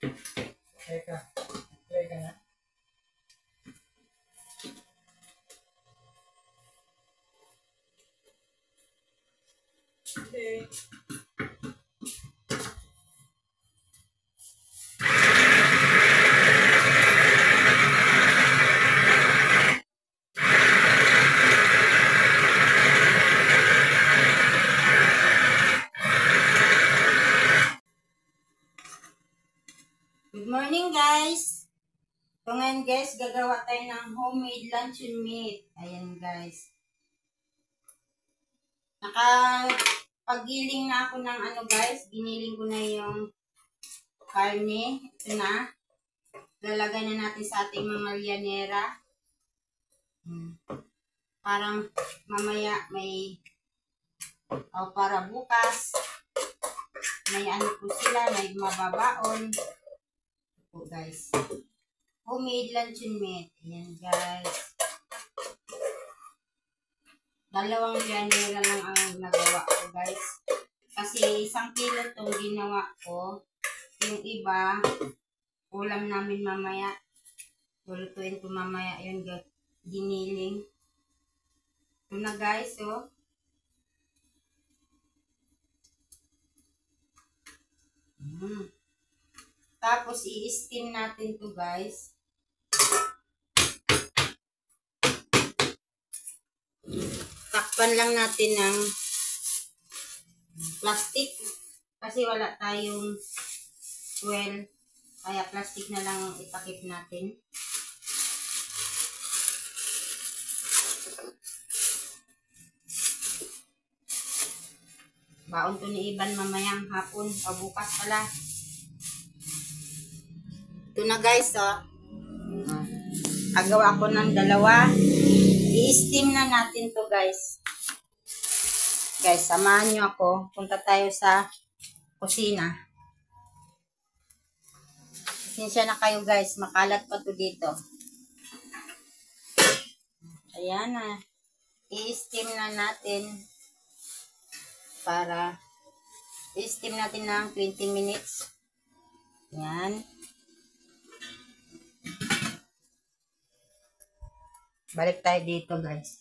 Teka. Teka na. Okay. Good morning guys! So ngayon guys, gagawa tayo ng homemade luncheon meat. Ayan guys. Nakapaggiling na ako ng guys. Giniling ko na yung karne. Ito na. Lalagay na natin sa ating mamalyanera. Parang mamaya may para bukas may po sila, may mababaon. Po guys, homemade luncheon meat. Ayan guys, 2 lyanera lang ang nagawa ko guys, kasi 1 kilo itong ginawa ko. Yung iba ulam namin mamaya, lulutuin ko mamaya. Yun guys, giniling. Ito na guys, oh. Tapos, i-steam natin to guys. Takpan lang natin ng plastic. Kasi wala tayong fuel. Kaya plastic na lang itakip natin. Baon to ni Iban mamayang hapon o bukas pala. Ito na guys, oh. Agawa ko ng 2. I-steam na natin to guys. Guys, samahan nyo ako. Punta tayo sa kusina. Pasensya na kayo guys. Makalat pa to dito. Ayan na. I-steam na natin. Para i-steam natin ng 20 minutes. Ayan. Balik tayo dito guys.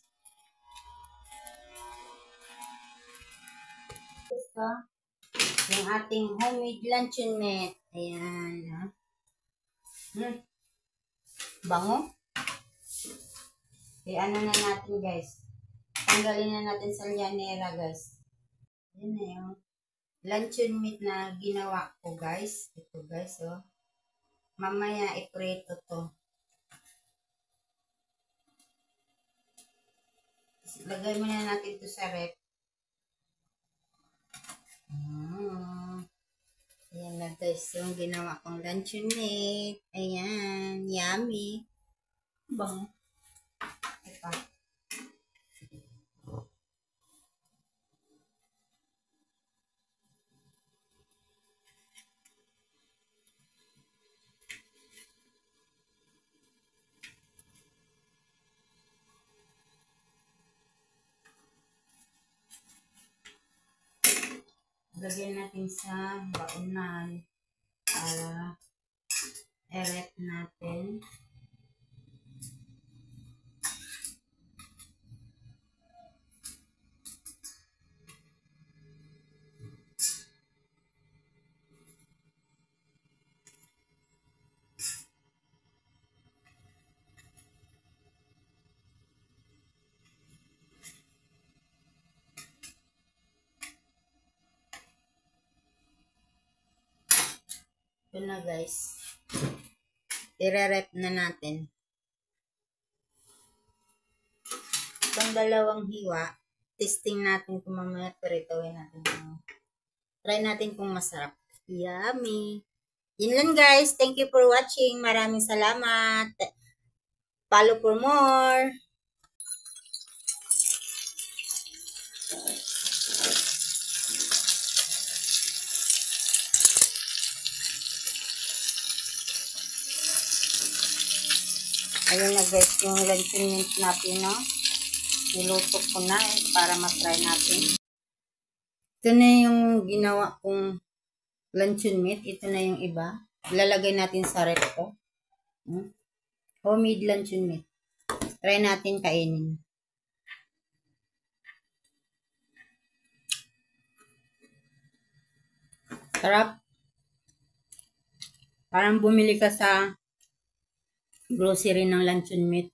Ito, yung ating homemade luncheon meat. Ayan. Bango. Ano na natin guys. Tanggalin na natin sa lyanera guys. Ayan na yung luncheon meat na ginawa ko guys. Ito guys, oh. Mamaya iprito to. Lagay muna natin ito sa rep. Ayan na guys, yung ginawa kong luncheon meat. Ayan, yummy. Bang. Ito. Lagyan natin sa baonan para i-rep natin. Ito na guys. I-rep na natin. Itong 2 hiwa, testing natin kung mamaya peritoin natin. Try natin kung masarap. Yummy! Yun lang guys. Thank you for watching. Maraming salamat. Follow for more. Ayun na guys, yung luncheon meat natin, no? Niluto ko na para matry natin. Ito na yung ginawa kong luncheon meat. Ito na yung iba. Ilalagay natin sa ref to. Homemade luncheon meat. Try natin kainin. Sarap. Parang bumili ka sa grocery ng luncheon meat.